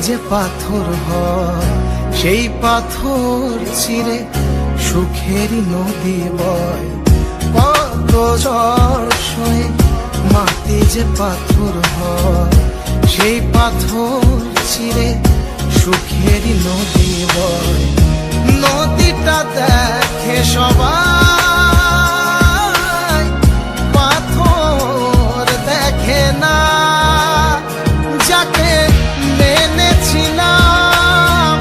যে পাথর হয় সেই পাথর ছিঁড়ে সুখেরই নদী বয়। কত ঝড় সয়ে মাটি যে পাথর হয় সেই পাথর ছিঁড়ে সুখেরই নদী বয়। নদীটা দেখে সবাই, পাথর দেখে না। যাকে মেনেছিলাম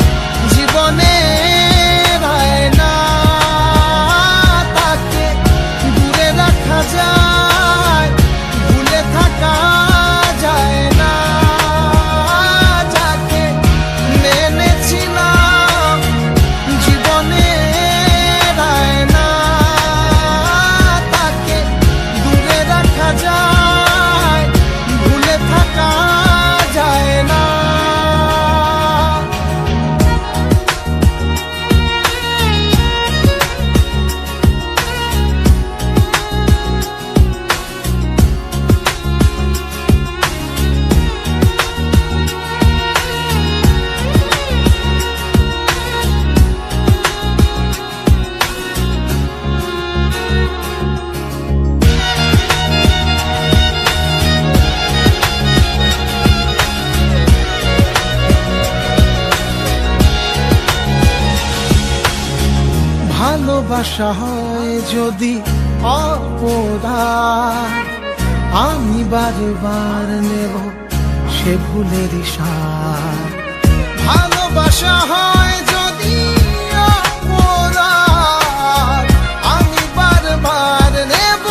জীবনের আয়না, তাকে দূরে রাখা যায়, ভুলে থাকা যায় না। যাকে মেনেছিলাম জীবনের আয়না, তাকে দূরে রাখা যায়, ভুলে থাকা যায় না। ভালোবাসা হয় যদি অপরাধ, আমি বারবার নেব সে ভুলের সাথ। ভালোবাসা হয় যদি অপরাধ, আমি বারবার নেব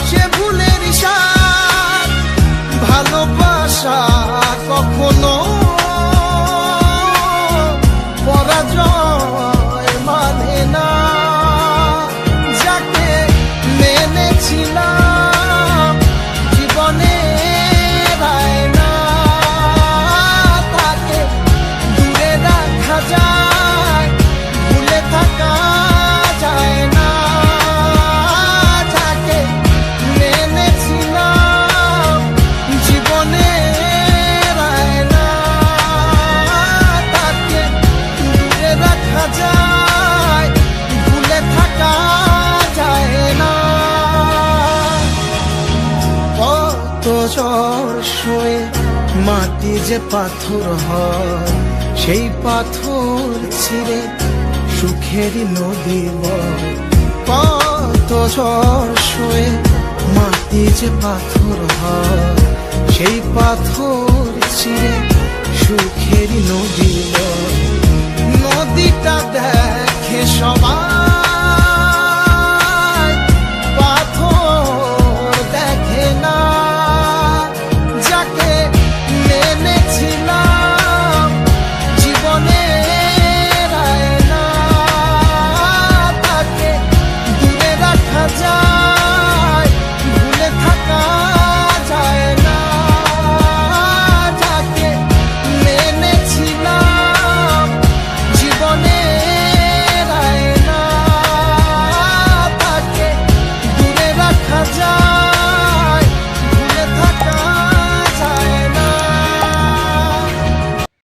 সে ভুলের সাথ। ভালোবাসা কখনো পরাজয় মানে না। যাকে মেনেছিলাম জীবনের আয়না, তাকে দূরে রাখা যায়, ভুলে থাকা যায় না। যাকে মেনেছিলাম জীবনের আয়না, তাকে দূরে রাখা যায়, ভুলে থাকা যায় না। কত ঝড় সয়ে মাটি যে পাথর হয় সেই পাথর ছিঁড়ে সুখেরই নদী বয়। কত ঝড় সয়ে মাটি যে পাথর হয় সেই পাথর ছিঁড়ে সুখেরই নদী বয়।